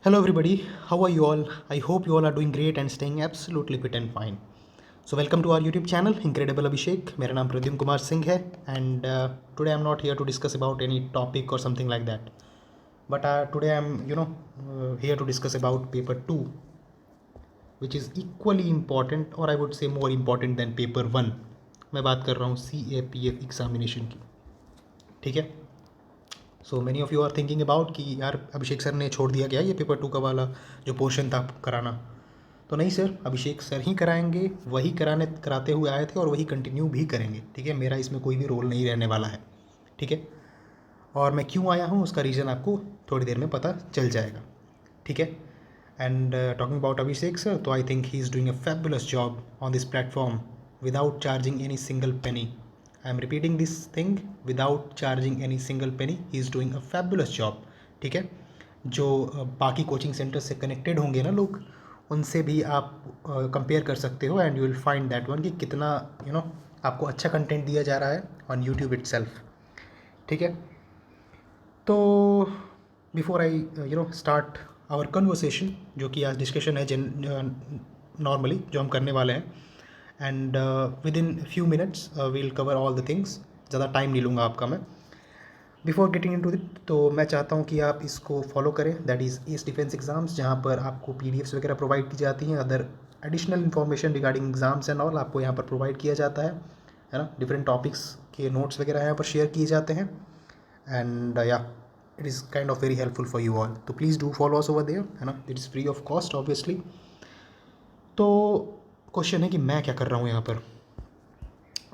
Hello, everybody. How are you all? I hope you all are doing great and staying absolutely fit and fine. So, welcome to our YouTube channel, Incredible Abhishek. मेरा नाम प्रद्युम कुमार सिंह है and today I'm not here to discuss about any topic or something like that. But today I'm, here to discuss about paper 2, which is equally important or I would say more important than paper 1. मैं बात कर रहा हूँ CAPF examination की. ठीक है. So many of you are thinking about कि यार अभिषेक सर ने छोड़ दिया गया ये पेपर 2 का वाला जो पोर्शन था कराना. तो नहीं सर, अभिषेक सर ही कराएंगे, वही कराते हुए आए थे और वही कंटिन्यू भी करेंगे. ठीक है, मेरा इसमें कोई भी रोल नहीं रहने वाला है. ठीक है, और मैं क्यों आया हूँ उसका रीज़न आपको थोड़ी देर में पता चल जाएगा. ठीक है, and talking about Abhishek sir, तो I think he is doing a fabulous job on this platform without charging any single penny. I am repeating this thing, without charging any single penny. He is doing a fabulous job. ठीक है, जो बाकी coaching centre से connected होंगे ना लोग, उनसे भी आप कंपेयर कर सकते हो and you will find that one कि कितना आपको अच्छा कंटेंट दिया जा रहा है ऑन यूट्यूब इटसेल्फ. ठीक है, तो before I start our conversation, जो कि आज डिस्कशन है नॉर्मली जो हम करने वाले हैं, and within few minutes we'll cover all the things. ज़्यादा टाइम नहीं लूँगा आपका मैं. बिफोर गेटिंग इनटू इट, तो मैं चाहता हूँ कि आप इसको फॉलो करें, that is east defence exams, जहाँ पर आपको PDFs वगैरह प्रोवाइड की जाती हैं. Other additional information regarding exams and all आपको यहाँ पर प्रोवाइड किया जाता है ना. डिफरेंट टॉपिक्स के नोट्स वगैरह यहाँ पर शेयर किए जाते हैं एंड या it is kind of very helpful for you all. तो please do follow us over there, है ना. It is free of cost obviously. तो क्वेश्चन है कि मैं क्या कर रहा हूँ यहाँ पर.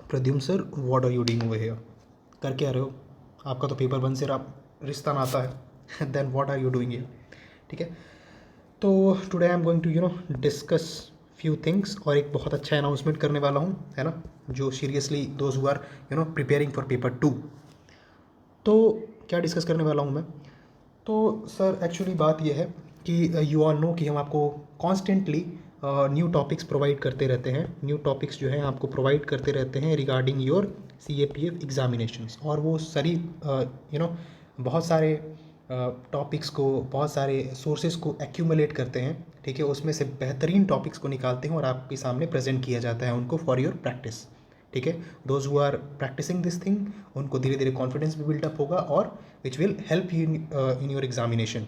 Pradyum sir, what are you doing over here? कर क्या रहे हो? आपका तो पेपर 1 से रिश्ता नाता है. Then what are you doing here? ठीक है, तो today I am going to discuss few things और एक बहुत अच्छा अनाउंसमेंट करने वाला हूँ, है ना, जो seriously those who are preparing for paper 2. तो क्या डिस्कस करने वाला हूँ मैं? तो सर एक्चुअली बात यह है कि यू ऑल नो कि हम आपको कॉन्स्टेंटली न्यू टॉपिक्स प्रोवाइड करते रहते हैं. न्यू टॉपिक्स जो हैं आपको प्रोवाइड करते रहते हैं रिगार्डिंग योर CAPF एग्जामिनेशंस. और वो सारी बहुत सारे टॉपिक्स को, बहुत सारे सोर्सेज को एक्यूमुलेट करते हैं. ठीक है, उसमें से बेहतरीन टॉपिक्स को निकालते हैं और आपके सामने प्रेजेंट किया जाता है उनको फॉर योर प्रैक्टिस. ठीक है, those who are practicing this thing, उनको धीरे धीरे कॉन्फिडेंस भी बिल्डअप होगा और which will help you in your examination.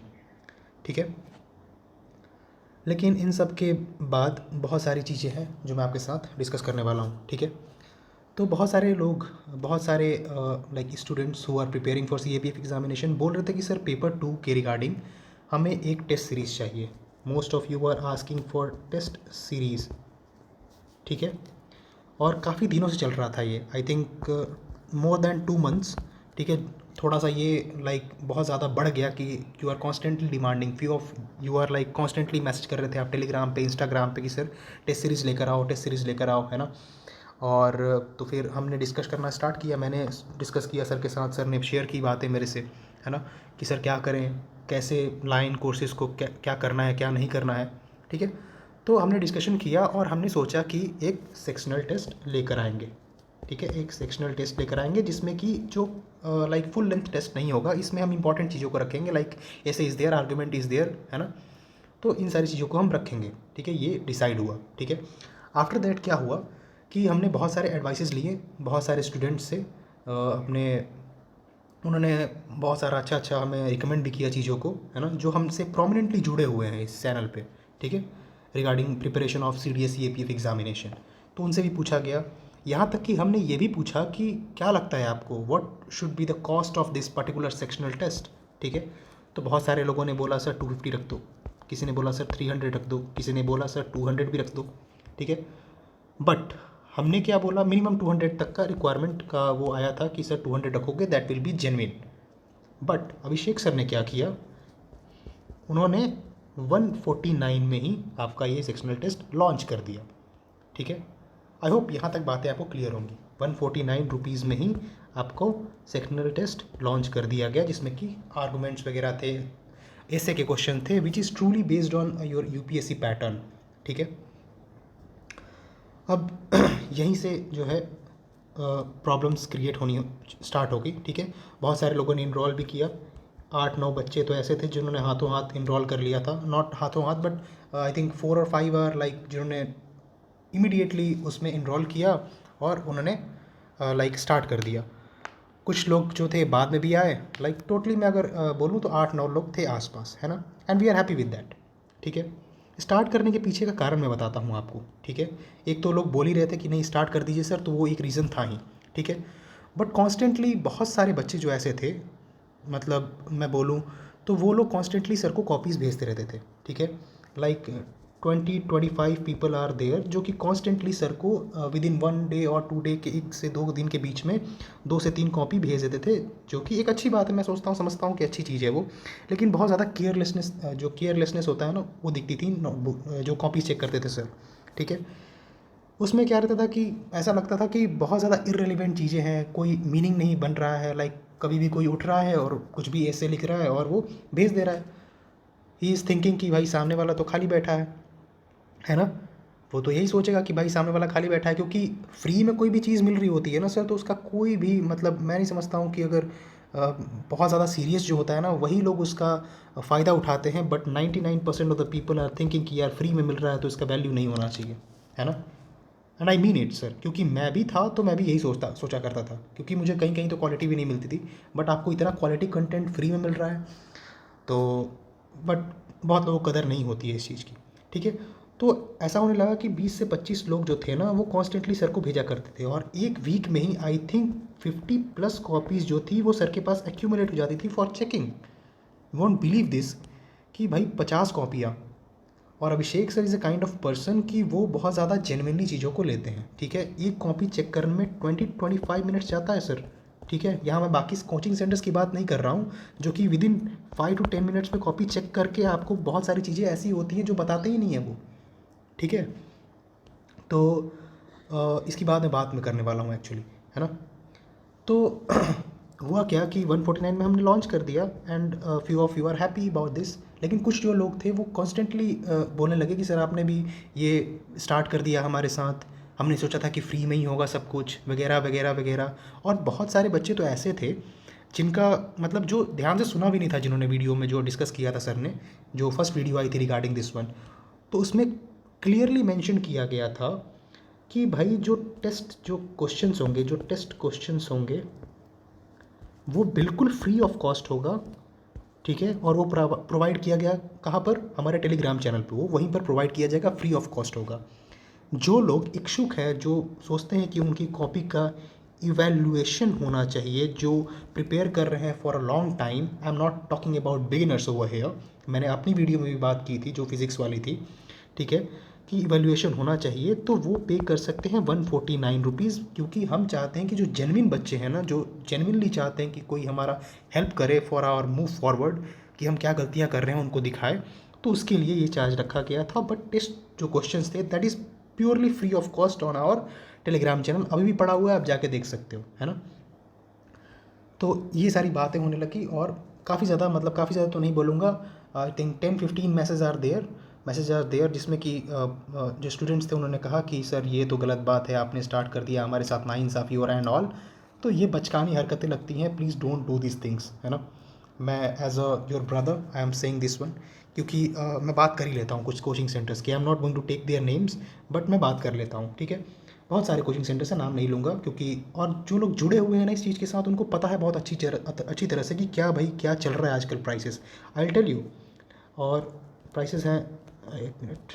ठीक है, लेकिन इन सब के बाद बहुत सारी चीज़ें हैं जो मैं आपके साथ डिस्कस करने वाला हूँ. ठीक है, तो बहुत सारे लोग, बहुत सारे like students who are preparing for CAPF examination बोल रहे थे कि सर पेपर 2 के रिगार्डिंग हमें एक टेस्ट सीरीज़ चाहिए. Most of you are asking for test series. ठीक है, और काफ़ी दिनों से चल रहा था ये, I think more than 2 months. ठीक है, थोड़ा सा ये लाइक बहुत ज़्यादा बढ़ गया कि you are constantly demanding, few of you are like constantly message कर रहे थे आप टेलीग्राम पे, इंस्टाग्राम पे कि सर टेस्ट सीरीज़ लेकर आओ, टेस्ट सीरीज़ लेकर आओ, है ना. और तो फिर हमने डिस्कस करना स्टार्ट किया. मैंने डिस्कस किया सर के साथ, सर ने शेयर की बातें मेरे से, है ना, कि सर क्या करें, कैसे लाइन कोर्सेज़ को क्या क्या करना है, क्या नहीं करना है. ठीक है, तो हमने डिस्कशन किया और हमने सोचा कि एक सेक्शनल टेस्ट लेकर आएंगे. ठीक है, एक सेक्शनल टेस्ट लेकर आएंगे जिसमें कि जो लाइक फुल लेंथ टेस्ट नहीं होगा, इसमें हम इंपॉर्टेंट चीज़ों को रखेंगे, लाइक ऐसे is there, argument is there, है ना. तो इन सारी चीज़ों को हम रखेंगे. ठीक है, ये डिसाइड हुआ. ठीक है, आफ्टर दैट क्या हुआ कि हमने बहुत सारे एडवाइसेस लिए बहुत सारे स्टूडेंट्स से, अपने उन्होंने बहुत सारा अच्छा हमें रिकमेंड भी किया चीज़ों को, है ना, जो हमसे प्रोमिनेंटली जुड़े हुए हैं इस चैनल पे. ठीक है, regarding preparation of CDS CAPF examination. तो उनसे भी पूछा गया, यहाँ तक कि हमने ये भी पूछा कि क्या लगता है आपको, what should be the cost of this particular sectional test. ठीक है, तो बहुत सारे लोगों ने बोला सर 250 रख दो, किसी ने बोला सर 300 रख दो, किसी ने बोला सर 200 भी रख दो. ठीक है, बट हमने क्या बोला, मिनिमम 200 तक का रिक्वायरमेंट का वो आया था कि सर 200 रखोगे that will be genuine. But Abhishek sir ने क्या किया, उन्होंने 149 में ही आपका ये सेक्शनल टेस्ट लॉन्च कर दिया. ठीक है, आई होप यहाँ तक बातें आपको क्लियर होंगी. 149 रुपीज़ में ही आपको सेक्शनल टेस्ट लॉन्च कर दिया गया, जिसमें कि आर्गूमेंट्स वगैरह थे, ऐसे के क्वेश्चन थे, which is truly based on your UPSC pattern. ठीक है, अब यहीं से जो है प्रॉब्लम्स क्रिएट होनी स्टार्ट हो गई. ठीक है, बहुत सारे लोगों ने इनरोल भी किया. 8-9 बच्चे तो ऐसे थे जिन्होंने हाथों हाथ इनरोल कर लिया था, नॉट हाथों हाथ बट आई थिंक 4 और 5 आर लाइक जिन्होंने इमीडिएटली उसमें इनरोल किया और उन्होंने लाइक स्टार्ट कर दिया। कुछ लोग जो थे बाद में भी आए, लाइक टोटली मैं अगर बोलूँ तो 8-9 लोग थे आसपास, है ना, and we are happy with that. ठीक है, स्टार्ट करने के पीछे का कारण मैं बताता हूँ आपको। ठीक है, एक तो लोग बोल ही रहे थे कि नहीं स्टार्ट कर दीजिए सर, तो वो एक रीज़न था ही। ठीक है, बट कॉन्स्टेंटली बहुत सारे बच्चे जो ऐसे थे, मतलब मैं बोलूँ तो वो लोग कॉन्स्टेंटली सर को कॉपीज़ भेजते रहते थे। ठीक है, लाइक 20-25 पीपल आर देयर जो कि कॉन्स्टेंटली सर को विद इन 1 डे और 2 डे के 1 से 2 दिन के बीच में 2 से 3 कॉपी भेज देते थे, जो कि एक अच्छी बात है। मैं सोचता हूँ, समझता हूँ कि अच्छी चीज़ है वो, लेकिन बहुत ज़्यादा केयरलेसनेस होता है ना, वो दिखती थी जो कॉपी चेक करते थे सर। ठीक है, उसमें क्या रहता था कि ऐसा लगता था कि बहुत ज़्यादा इर्रेलेवेंट चीज़ें हैं, कोई मीनिंग नहीं बन रहा है, लाइक कभी भी कोई उठ रहा है और कुछ भी ऐसे लिख रहा है और वो भेज दे रहा है। ही इज़ थिंकिंग कि भाई सामने वाला तो खाली बैठा है ना, वो तो यही सोचेगा कि भाई सामने वाला खाली बैठा है, क्योंकि फ्री में कोई भी चीज़ मिल रही होती है ना सर, तो उसका कोई भी मतलब मैं नहीं समझता हूँ कि अगर बहुत ज़्यादा सीरियस जो होता है ना वही लोग उसका फ़ायदा उठाते हैं, but 99% of the people are thinking कि यार फ्री में मिल रहा है तो इसका वैल्यू नहीं होना चाहिए, है ना। And I mean it sir, क्योंकि मैं भी था तो मैं भी यही सोचा करता था, क्योंकि मुझे कहीं कहीं तो क्वालिटी भी नहीं मिलती थी, बट आपको इतना क्वालिटी कंटेंट फ्री में मिल रहा है तो, बट बहुत लोगों को कदर नहीं होती है इस चीज़ की। ठीक है, तो ऐसा होने लगा कि 20 से 25 लोग जो थे ना वो कॉन्स्टेंटली सर को भेजा करते थे, और एक वीक में ही आई थिंक 50+ कॉपीज़ जो थी वो सर के पास एक्यूमुलेट हो जाती थी for checking. Won't believe this कि भाई 50 कॉपियाँ। और Abhishek sir is a kind of person कि वो बहुत ज़्यादा जेन्युइनली चीज़ों को लेते हैं। ठीक है, एक कॉपी चेक करने में 20-25 मिनट्स जाता है सर। ठीक है, यहाँ मैं बाकी कोचिंग सेंटर्स की बात नहीं कर रहा हूँ जो कि विद इन 5 to 10 मिनट्स में कॉपी चेक करके आपको बहुत सारी चीज़ें ऐसी होती हैं जो बताते ही नहीं है वो। ठीक है, तो इसकी बात मैं करने वाला हूँ एक्चुअली, है ना। तो हुआ क्या कि 149 में हमने लॉन्च कर दिया and few of you are happy about this, लेकिन कुछ जो लोग थे वो कॉन्स्टेंटली बोलने लगे कि सर आपने भी ये स्टार्ट कर दिया हमारे साथ, हमने सोचा था कि फ्री में ही होगा सब कुछ वगैरह वगैरह वगैरह। और बहुत सारे बच्चे तो ऐसे थे जिनका मतलब जो ध्यान से सुना भी नहीं था, जिन्होंने वीडियो में जो डिस्कस किया था सर ने, जो फर्स्ट वीडियो आई थी रिगार्डिंग दिस वन, तो उसमें क्लियरली मेंशन किया गया था कि भाई जो टेस्ट क्वेश्चंस होंगे वो बिल्कुल फ्री ऑफ कॉस्ट होगा। ठीक है, और वो प्रोवाइड किया गया कहाँ पर, हमारे टेलीग्राम चैनल पे, वो वहीं पर प्रोवाइड किया जाएगा, फ्री ऑफ कॉस्ट होगा। जो लोग इच्छुक है, जो सोचते हैं कि उनकी कॉपी का इवैल्यूएशन होना चाहिए, जो प्रिपेयर कर रहे हैं for a long time, I am not talking about beginners over here, मैंने अपनी वीडियो में भी बात की थी जो फिज़िक्स वाली थी। ठीक है, कि इवैल्यूएशन होना चाहिए, तो वो पे कर सकते हैं 149 रुपीज़, क्योंकि हम चाहते हैं कि जो जेन्युइन बच्चे हैं ना, जो जेन्युइनली चाहते हैं कि कोई हमारा हेल्प करे फॉर आवर मूव फॉरवर्ड, कि हम क्या गलतियाँ कर रहे हैं उनको दिखाए, तो उसके लिए ये चार्ज रखा गया था। बट टेस्ट जो क्वेश्चंस थे that is purely free of cost on our Telegram channel, अभी भी पड़ा हुआ है, आप जाके देख सकते हो, है ना। तो ये सारी बातें होने लगी और काफ़ी ज़्यादा तो नहीं बोलूँगा, I think 10-15 message are there जिसमें कि जो स्टूडेंट्स थे उन्होंने कहा कि सर ये तो गलत बात है, आपने स्टार्ट कर दिया हमारे साथ नाइंसाफ़ी और एंड ऑल, तो ये बचकानी हरकतें लगती हैं, please don't do this things, है ना। मैं as a your brother I am saying this one, क्योंकि मैं बात कर ही लेता हूँ कुछ कोचिंग सेंटर्स की, I am not going to take their names, but मैं बात कर लेता हूँ। ठीक है, बहुत सारे कोचिंग सेंटर से नाम नहीं लूँगा, क्योंकि और जो लोग जुड़े हुए हैं ना इस चीज़ के साथ उनको पता है बहुत अच्छी तरह से कि क्या भाई क्या चल रहा है आजकल prices, I will tell you. और प्राइसेस हैं, एक मिनट,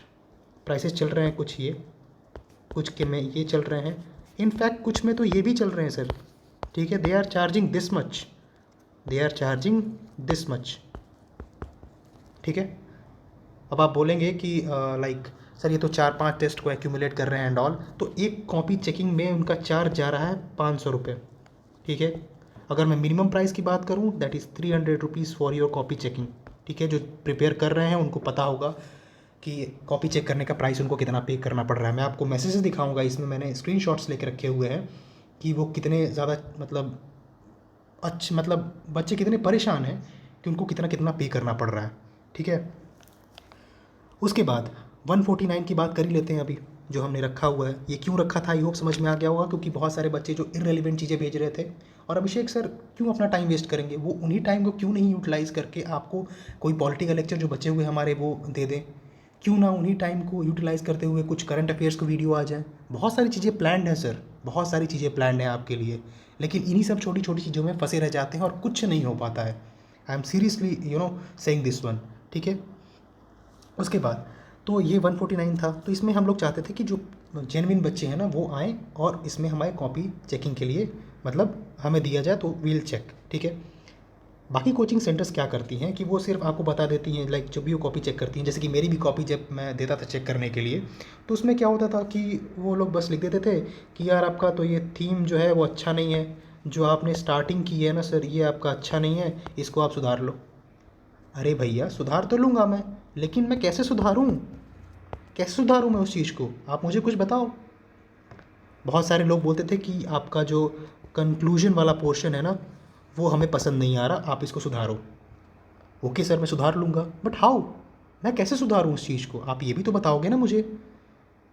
प्राइसेस चल रहे हैं कुछ के में ये चल रहे हैं, इनफैक्ट कुछ में तो ये भी चल रहे हैं सर। ठीक है, they are charging this much. ठीक है, अब आप बोलेंगे कि लाइक सर ये तो 4-5 टेस्ट को एक्यूमुलेट कर रहे हैं एंड ऑल, तो एक कॉपी चेकिंग में उनका चार्ज जा रहा है 500 रुपये। ठीक है, अगर मैं मिनिमम प्राइस की बात करूँ that is 300 rupees for your copy checking. ठीक है, जो प्रिपेयर कर रहे हैं उनको पता होगा कि कॉपी चेक करने का प्राइस उनको कितना पे करना पड़ रहा है। मैं आपको मैसेजेस दिखाऊंगा, इसमें मैंने स्क्रीनशॉट्स लेके रखे हुए हैं कि वो कितने ज़्यादा मतलब बच्चे कितने परेशान हैं कि उनको कितना कितना पे करना पड़ रहा है। ठीक है, उसके बाद 149 की बात कर ही लेते हैं अभी। जो हमने रखा हुआ है, ये क्यों रखा था, आई होप समझ में आ गया होगा, क्योंकि बहुत सारे बच्चे जो इररेलेवेंट चीज़ें भेज रहे थे। और अभिषेक सर क्यों अपना टाइम वेस्ट करेंगे, वो उन्हीं टाइम को क्यों नहीं यूटिलाइज़ करके आपको कोई पॉलिटिकल लेक्चर जो बचे हुए हमारे वो दे दें, क्यों ना उन्हीं टाइम को यूटिलाइज़ करते हुए कुछ करंट अफेयर्स को वीडियो आ जाए। बहुत सारी चीज़ें प्लान्ड हैं सर, बहुत सारी चीज़ें प्लान्ड हैं आपके लिए, लेकिन इन्हीं सब छोटी छोटी चीज़ों में फंसे रह जाते हैं और कुछ नहीं हो पाता है। I am seriously saying this one, ठीक है। उसके बाद तो ये 149 था, तो इसमें हम लोग चाहते थे कि जो जेन्युइन बच्चे हैं ना वो आएँ और इसमें हमारे कॉपी चेकिंग के लिए मतलब हमें दिया जाए तो वील चेक, ठीक है। बाकी कोचिंग सेंटर्स क्या करती हैं कि वो सिर्फ आपको बता देती हैं, लाइक जब भी वो कॉपी चेक करती हैं, जैसे कि मेरी भी कॉपी जब मैं देता था चेक करने के लिए, तो उसमें क्या होता था कि वो लोग बस लिख देते थे कि यार आपका तो ये थीम जो है वो अच्छा नहीं है, जो आपने स्टार्टिंग की है ना सर ये आपका अच्छा नहीं है, इसको आप सुधार लो। अरे भैया सुधार तो लूँगा मैं, लेकिन मैं कैसे सुधारूँ, कैसे सुधारूँ मैं उस चीज़ को, आप मुझे कुछ बताओ। बहुत सारे लोग बोलते थे कि आपका जो कंक्लूजन वाला पोर्शन है ना वो हमें पसंद नहीं आ रहा, आप इसको सुधारो। ओके सर मैं सुधार लूँगा, बट हाउ, मैं कैसे सुधारूँ उस चीज़ को, आप ये भी तो बताओगे ना मुझे।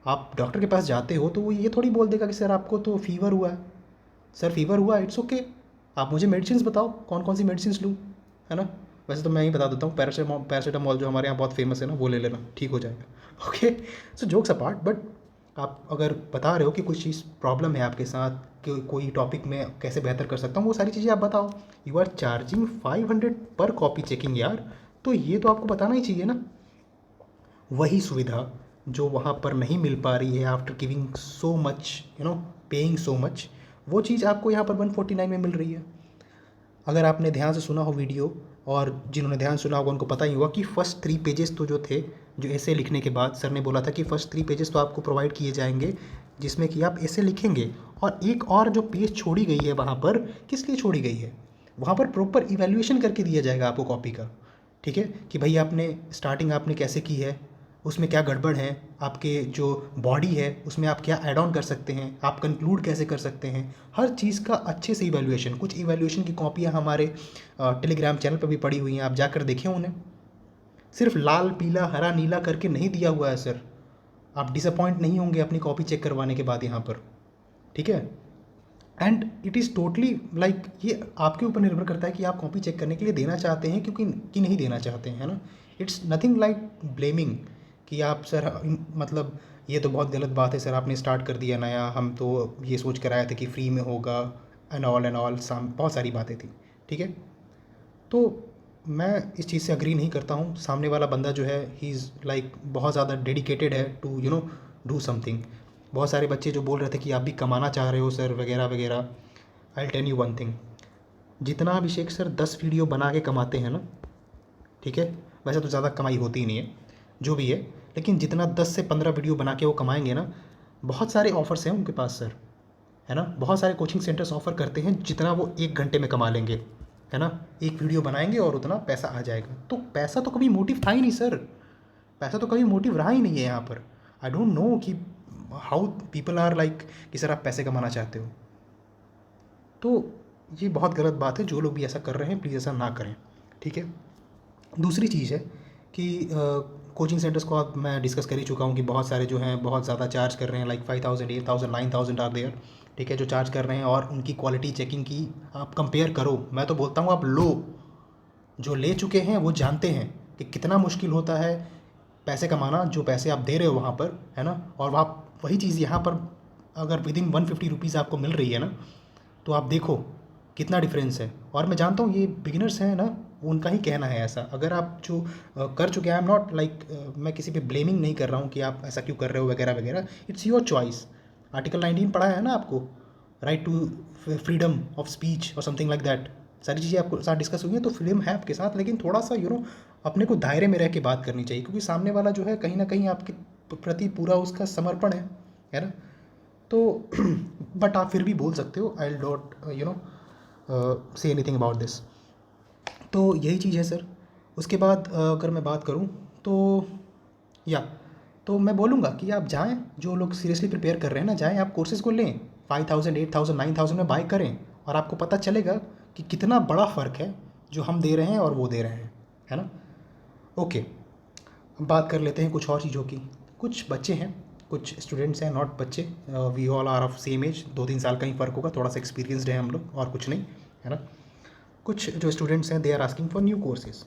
आप डॉक्टर के पास जाते हो तो वो ये थोड़ी बोल देगा कि सर आपको तो फीवर हुआ है, सर फीवर हुआ है इट्स ओके, आप मुझे मेडिसिन बताओ कौन कौन सी मेडिसिन लूँ, है ना। वैसे तो मैं ही बता देता हूँ, पैरासीटामॉल जो हमारे यहाँ बहुत फेमस है ना वो ले लेना, ठीक हो जाएगा। Okay, so jokes apart, but आप अगर बता रहे हो कि कुछ चीज़ प्रॉब्लम है आपके साथ, कि कोई टॉपिक में कैसे बेहतर कर सकता हूँ, वो सारी चीज़ें आप बताओ। यू आर चार्जिंग 500 पर कॉपी चेकिंग यार, तो ये तो आपको बताना ही चाहिए ना। वही सुविधा जो वहाँ पर नहीं मिल पा रही है after giving so much, paying so much, वो चीज़ आपको यहाँ पर 149 में मिल रही है। अगर आपने ध्यान से सुना हो वीडियो, और जिन्होंने ध्यान सुना होगा उनको पता ही होगा कि फ़र्स्ट 3 पेजेस तो जो थे, जो ऐसे लिखने के बाद सर ने बोला था कि फ़र्स्ट 3 पेजेस तो आपको प्रोवाइड किए जाएंगे जिसमें कि आप ऐसे लिखेंगे, और एक और जो पेज छोड़ी गई है वहाँ पर किस लिए छोड़ी गई है, वहाँ पर प्रॉपर इवैल्यूएशन करके दिया जाएगा आपको कॉपी का, ठीक है, कि भाई आपने स्टार्टिंग आपने कैसे की है, उसमें क्या गड़बड़ है, आपके जो बॉडी है उसमें आप क्या ऐड ऑन कर सकते हैं, आप कंक्लूड कैसे कर सकते हैं, हर चीज़ का अच्छे से इवैल्यूएशन। कुछ इवैल्यूएशन की कॉपियाँ हमारे टेलीग्राम चैनल पर भी पड़ी हुई हैं, आप जाकर देखें उन्हें। सिर्फ लाल पीला हरा नीला करके नहीं दिया हुआ है सर, आप डिसअपॉइंट नहीं होंगे अपनी कॉपी चेक करवाने के बाद यहाँ पर, ठीक है। And it is totally like ये आपके ऊपर निर्भर करता है कि आप कॉपी चेक करने के लिए देना चाहते हैं क्योंकि कि नहीं देना चाहते हैं, है ना। इट्स नथिंग लाइक ब्लेमिंग कि आप सर मतलब ये तो बहुत गलत बात है सर, आपने स्टार्ट कर दिया नया, हम तो ये सोच कर आए थे कि फ्री में होगा, एंड ऑल बहुत सारी बातें थी, ठीक है। तो मैं इस चीज़ से अग्री नहीं करता हूँ, सामने वाला बंदा जो है ही इज़ लाइक बहुत ज़्यादा डेडिकेटेड है टू डू समथिंग। बहुत सारे बच्चे जो बोल रहे थे कि आप भी कमाना चाह रहे हो सर वगैरह वगैरह, I tell you one thing, जितना अभिषेक सर 10 वीडियो बना के कमाते हैं ना, ठीक है, वैसे तो ज़्यादा कमाई होती ही नहीं है जो भी है, लेकिन जितना 10 से 15 वीडियो बना के वो कमाएंगे ना, बहुत सारे ऑफ़र्स हैं उनके पास सर, है ना। बहुत सारे कोचिंग सेंटर्स ऑफ़र करते हैं जितना वो 1 घंटे में कमा लेंगे, है ना। एक वीडियो बनाएंगे और उतना पैसा आ जाएगा, तो पैसा तो कभी मोटिव था ही नहीं सर, पैसा तो कभी मोटिव रहा ही नहीं है यहाँ पर। आई डोंट नो कि हाउ पीपल आर लाइक कि सर आप पैसे कमाना चाहते हो, तो ये बहुत गलत बात है। जो लोग भी ऐसा कर रहे हैं प्लीज़ ऐसा ना करें, ठीक है। दूसरी चीज़ है कि कोचिंग सेंटर्स को अब मैं डिस्कस कर ही चुका हूँ कि बहुत सारे जो हैं बहुत ज़्यादा चार्ज कर रहे हैं, लाइक 5000 8000 9000 आर देयर, ठीक है, जो चार्ज कर रहे हैं, और उनकी क्वालिटी चेकिंग की आप कंपेयर करो। मैं तो बोलता हूँ आप लो, जो ले चुके हैं वो जानते हैं कि कितना मुश्किल होता है पैसे कमाना, जो पैसे आप दे रहे हो वहाँ पर, है ना, और आप वही चीज़ यहाँ पर अगर विदिन 150 रुपीज़ आपको मिल रही है ना, तो आप देखो कितना डिफरेंस है। और मैं जानता हूँ ये बिगिनर्स हैं ना, उनका ही कहना है ऐसा। अगर आप जो कर चुके हैं, आई एम नॉट लाइक मैं किसी पे ब्लेमिंग नहीं कर रहा हूँ कि आप ऐसा क्यों कर रहे हो वगैरह वगैरह, इट्स योर चॉइस। आर्टिकल 19 पढ़ा है ना आपको, right to freedom of speech और समथिंग लाइक दैट, सारी चीज़ें आपको साथ डिस्कस हुई हैं, तो फ्रीडम है आपके साथ, लेकिन थोड़ा सा अपने को दायरे में रह के बात करनी चाहिए, क्योंकि सामने वाला जो है कहीं ना कहीं आपके प्रति पूरा उसका समर्पण है ना। तो बट आप फिर भी बोल सकते हो, I don't say anything about this. तो यही चीज़ है सर। उसके बाद अगर मैं बात करूँ तो या तो मैं बोलूँगा कि आप जाएँ, जो लोग सीरियसली प्रिपेयर कर रहे हैं ना, जाएँ आप कोर्सेज़ को लें, 5000 8000 9000 में बाय करें, और आपको पता चलेगा कि कितना बड़ा फ़र्क है जो हम दे रहे हैं और वो दे रहे हैं, है ना। ओके, अब बात कर लेते हैं कुछ और चीज़ों की। कुछ बच्चे हैं, कुछ स्टूडेंट्स हैं, नॉट बच्चे, we all are of same age, 2-3 साल का ही फ़र्क होगा, थोड़ा सा एक्सपीरियंसड है हम लोग और कुछ नहीं, है ना। कुछ जो स्टूडेंट्स हैं they are asking for new courses.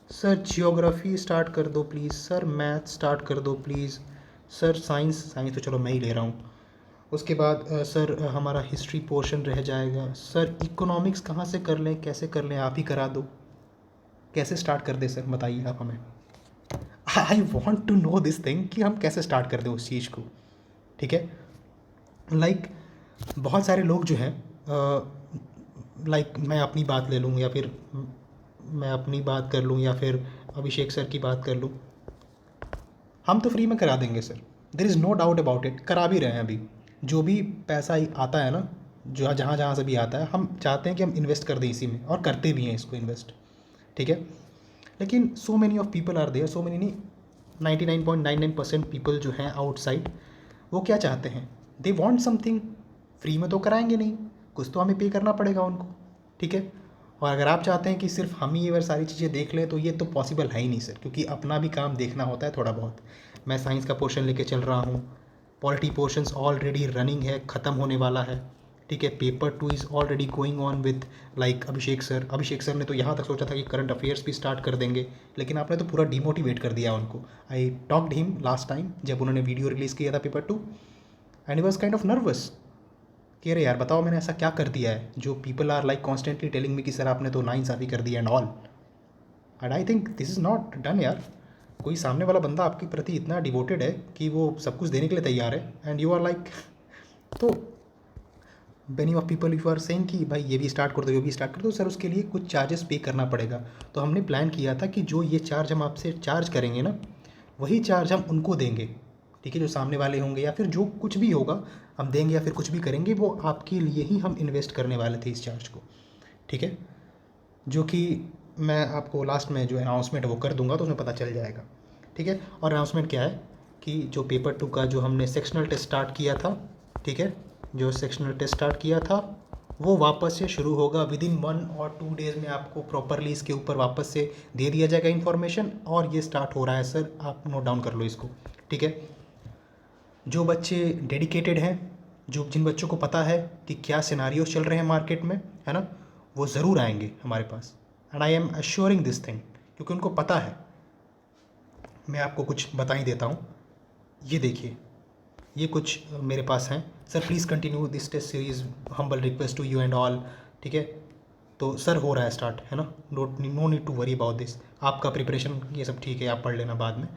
Sir geography start कर दो प्लीज़, सर मैथ स्टार्ट कर दो प्लीज़, सर साइंस तो चलो मैं ही ले रहा हूँ। उसके बाद सर हमारा हिस्ट्री पोर्शन रह जाएगा। सर इकोनॉमिक्स कहाँ से कर लें, कैसे कर लें, आप ही करा दो। कैसे स्टार्ट कर दें सर, बताइए आप हमें। I want to know this thing कि हम कैसे स्टार्ट कर दें उस चीज़ को, ठीक है। लाइक बहुत सारे लोग जो हैं, लाइक मैं अपनी बात ले लूँ या फिर मैं अपनी बात कर लूँ या फिर अभिषेक सर की बात कर लूँ, हम तो फ्री में करा देंगे sir, there is no doubt about it, करा भी रहे हैं अभी। जो भी पैसा आता है ना, जो जहाँ जहाँ से भी आता है, हम चाहते हैं कि हम इन्वेस्ट कर दें इसी में, और करते भी हैं इसको इन्वेस्ट, ठीक है। लेकिन so many of people are there, so many नहीं, 99.99% पीपल जो हैं आउटसाइड, वो क्या चाहते हैं, दे वॉन्ट समथिंग। फ्री में तो कराएंगे नहीं, कुछ तो हमें पे करना पड़ेगा उनको, ठीक है। और अगर आप चाहते हैं कि सिर्फ हम ही ये सारी चीज़ें देख लें, तो ये तो पॉसिबल है ही नहीं सर, क्योंकि अपना भी काम देखना होता है थोड़ा बहुत। मैं साइंस का पोर्शन लेके चल रहा हूँ, पॉलिटी पोर्शंस ऑलरेडी रनिंग है, ख़त्म होने वाला है, ठीक है। Paper 2 is already going on with like Abhishek sir ने तो यहाँ तक सोचा था कि करंट अफेयर्स भी स्टार्ट कर देंगे, लेकिन आपने तो पूरा डिमोटिवेट कर दिया उनको। I talked him last time जब उन्होंने वीडियो रिलीज़ किया था paper 2, and he was kind of nervous कि अरे यार बताओ मैंने ऐसा क्या कर दिया है जो people are like constantly telling me कि सर आपने तो नाइंसाफ़ी कर दी and all. And I think this is not done यार। कोई सामने वाला बंदा आपके प्रति इतना डिवोटेड है कि वो सब कुछ देने के लिए तैयार है, एंड यू आर लाइक, तो many of people you are saying कि भाई ये भी स्टार्ट कर दो, ये भी स्टार्ट कर दो, सर उसके लिए कुछ चार्जेस पे करना पड़ेगा। तो हमने प्लान किया था कि जो ये चार्ज हम आपसे चार्ज करेंगे ना, वही चार्ज हम उनको देंगे, ठीक है। जो सामने वाले होंगे या फिर जो कुछ भी होगा हम देंगे या फिर कुछ भी करेंगे, वो आपके लिए ही हम इन्वेस्ट करने वाले थे इस चार्ज को, ठीक है। जो कि मैं आपको लास्ट में जो अनाउंसमेंट है वो कर दूंगा, तो उसमें पता चल जाएगा, ठीक है। और अनाउंसमेंट क्या है कि जो पेपर 2 का जो हमने सेक्शनल टेस्ट स्टार्ट किया था, ठीक है, जो सेक्शनल टेस्ट स्टार्ट किया था वो वापस से शुरू होगा। विद इन 1 और 2 डेज़ में आपको प्रॉपरली इसके ऊपर वापस से दे दिया जाएगा इन्फॉर्मेशन, और ये स्टार्ट हो रहा है सर, आप नोट डाउन कर लो इसको, ठीक है। जो बच्चे डेडिकेटेड हैं, जो जिन बच्चों को पता है कि क्या सिनारियोज चल रहे हैं मार्केट में, है ना, वो ज़रूर आएंगे हमारे पास, and I am assuring this thing, क्योंकि उनको पता है। मैं आपको कुछ बता ही देता हूँ, ये देखिए, ये कुछ मेरे पास हैं। Sir please continue this test series, humble request to you and all, ठीक है। तो सर हो रहा है स्टार्ट, है ना, no need to worry about this. आपका प्रिपरेशन ये सब ठीक है, आप पढ़ लेना बाद में।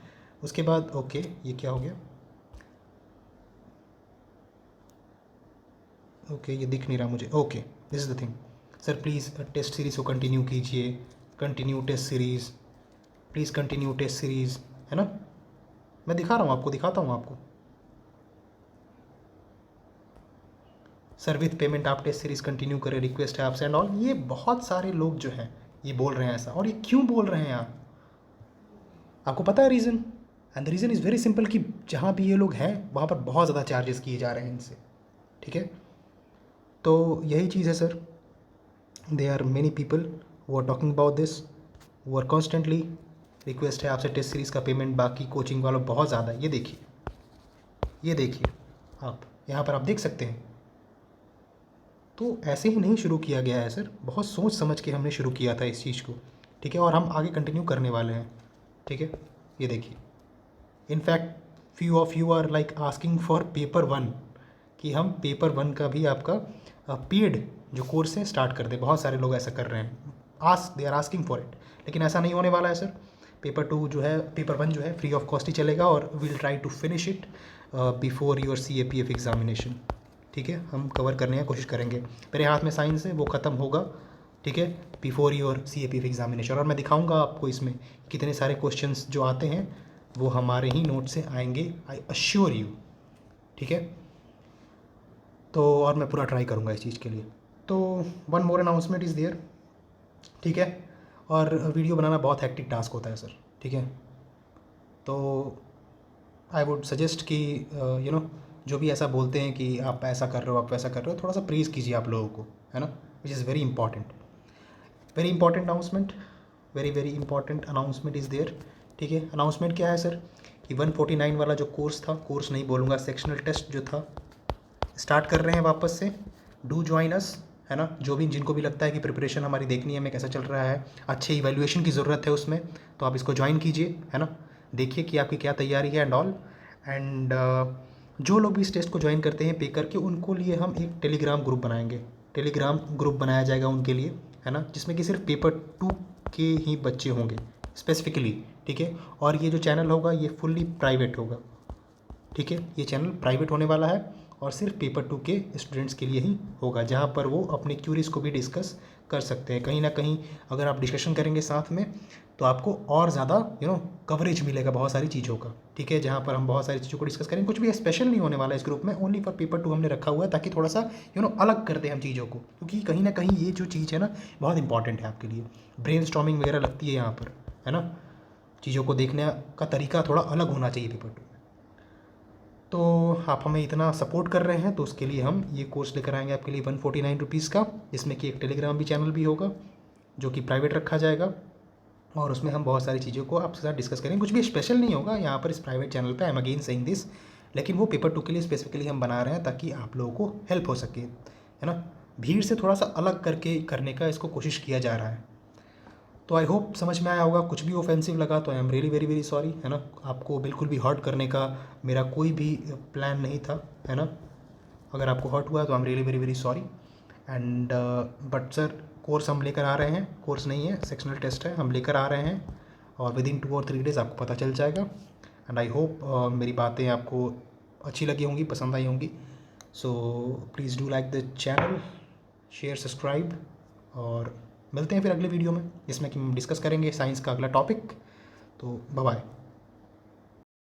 उसके बाद ओके, ये क्या हो गया, ओके ये दिख नहीं रहा मुझे, okay this is the thing. Sir please test series को कंटिन्यू कीजिए, continue test series, please continue test series, है ना। मैं दिखा रहा हूँ आपको, दिखाता हूँ आपको। सर विथ पेमेंट आप टेस्ट सीरीज़ कंटिन्यू करें, रिक्वेस्ट है आपसे एंड ऑल। ये बहुत सारे लोग जो हैं ये बोल रहे हैं ऐसा, और ये क्यों बोल रहे हैं आप, आपको पता है reason? And the reason is very simple कि जहाँ भी ये लोग हैं वहाँ पर बहुत ज़्यादा चार्जेस किए जा रहे हैं इनसे, ठीक है। तो यही चीज़ है sir, they are many people वो आर टॉकिंग अबाउट दिस, वो आर कॉन्स्टेंटली। रिक्वेस्ट है आपसे टेस्ट सीरीज़ का पेमेंट, बाकी कोचिंग वालों बहुत ज़्यादा है। ये देखिए, ये देखिए, आप यहाँ पर आप देख सकते हैं। तो ऐसे ही नहीं शुरू किया गया है सर, बहुत सोच समझ के हमने शुरू किया था इस चीज़ को, ठीक है, और हम आगे कंटिन्यू करने वाले हैं, ठीक है। ये देखिए, in fact few of you are like asking for paper 1, कि हम पेपर 1 का भी आपका पेड जो कोर्स है स्टार्ट कर दें। बहुत सारे लोग ऐसा कर रहे हैं, they are asking for it, लेकिन ऐसा नहीं होने वाला है सर। पेपर 2 जो है, पेपर 1 जो है फ्री ऑफ कॉस्ट ही चलेगा, और we'll try to finish it before your CAPF examination, ठीक है। हम कवर करने की कोशिश करेंगे। मेरे हाथ में साइंस है, वो ख़त्म होगा, ठीक है, बिफोर योर CAPF एग्जामिनेशन। और मैं दिखाऊंगा आपको इसमें कितने सारे क्वेश्चंस जो आते हैं वो हमारे ही नोट से आएंगे, आई अश्योर यू, ठीक है। तो और मैं पूरा ट्राई करूँगा इस चीज़ के लिए। तो one more announcement is there, ठीक है। और वीडियो बनाना बहुत हेक्टिक टास्क होता है सर, ठीक है। तो आई वुड सजेस्ट कि यू नो, जो भी ऐसा बोलते हैं कि आप ऐसा कर रहे हो, आप वैसा कर रहे हो, थोड़ा सा प्रेज़ कीजिए आप लोगों को, है ना, which is very important. Very important announcement, very very important announcement is there, ठीक है। अनाउंसमेंट क्या है सर कि 149 वाला जो कोर्स था, कोर्स नहीं बोलूँगा, सेक्शनल टेस्ट जो था, स्टार्ट कर रहे हैं वापस से। डू ज्वाइन अस, है ना। जो भी जिनको भी लगता है कि प्रिपरेशन हमारी देखनी है, हमें कैसा चल रहा है, अच्छे इवैल्यूएशन की ज़रूरत है उसमें, तो आप इसको ज्वाइन कीजिए, है ना। देखिए कि आपकी क्या तैयारी है एंड ऑल। एंड जो लोग भी इस टेस्ट को ज्वाइन करते हैं पे करके, उनको लिए हम एक टेलीग्राम ग्रुप बनाएंगे। टेलीग्राम ग्रुप बनाया जाएगा उनके लिए, है ना, जिसमें कि सिर्फ पेपर 2 के ही बच्चे होंगे स्पेसिफिकली, ठीक है। और ये जो चैनल होगा ये फुल्ली प्राइवेट होगा, ठीक है। ये चैनल प्राइवेट होने वाला है और सिर्फ पेपर 2 के स्टूडेंट्स के लिए ही होगा, जहाँ पर वो अपनी क्यूरीज को भी डिस्कस कर सकते हैं। कहीं ना कहीं अगर आप डिस्कशन करेंगे साथ में, तो आपको और ज़्यादा कवरेज मिलेगा बहुत सारी चीज़ों का, ठीक है। जहाँ पर हम बहुत सारी चीज़ों को डिस्कस करेंगे, कुछ भी स्पेशल नहीं होने वाला है इस ग्रुप में, ओनली फॉर पेपर 2 हमने रखा हुआ है, ताकि थोड़ा सा अलग करते हैं हम चीज़ों को, क्योंकि कहीं ना कहीं ये जो चीज़ है ना, बहुत इंपॉर्टेंट है आपके लिए। ब्रेन स्टॉर्मिंग वगैरह लगती है यहाँ पर, है ना। चीज़ों को देखने का तरीका थोड़ा अलग होना चाहिए पेपर 2 में। तो आप हमें इतना सपोर्ट कर रहे हैं, तो उसके लिए हम ये कोर्स लेकर आएंगे आपके लिए 149 रुपीज़ का, जिसमें कि एक टेलीग्राम भी चैनल भी होगा जो कि प्राइवेट रखा जाएगा, और उसमें हम बहुत सारी चीज़ों को आपके साथ डिस्कस करेंगे। कुछ भी स्पेशल नहीं होगा यहाँ पर इस प्राइवेट चैनल पे, I am again saying this, लेकिन वो पेपर 2 के लिए स्पेसिफिकली हम बना रहे हैं ताकि आप लोगों को हेल्प हो सके, है ना। भीड़ से थोड़ा सा अलग करके करने का इसको कोशिश किया जा रहा है। तो आई होप समझ में आया होगा। कुछ भी ऑफेंसिव लगा तो I am really very very sorry, है ना। आपको बिल्कुल भी हर्ट करने का मेरा कोई भी प्लान नहीं था, है ना। अगर आपको हर्ट हुआ तो I am really very very sorry. And but sir, course हम लेकर आ रहे हैं, कोर्स नहीं है, सेक्शनल टेस्ट है, हम लेकर आ रहे हैं, और विद इन 2 और 3 डेज़ आपको पता चल जाएगा। एंड आई होप मेरी बातें आपको अच्छी लगी होंगी, पसंद आई होंगी। So please do like the channel, share, subscribe, और मिलते हैं फिर अगले वीडियो में, जिसमें कि हम डिस्कस करेंगे साइंस का अगला टॉपिक। तो बाय बाय।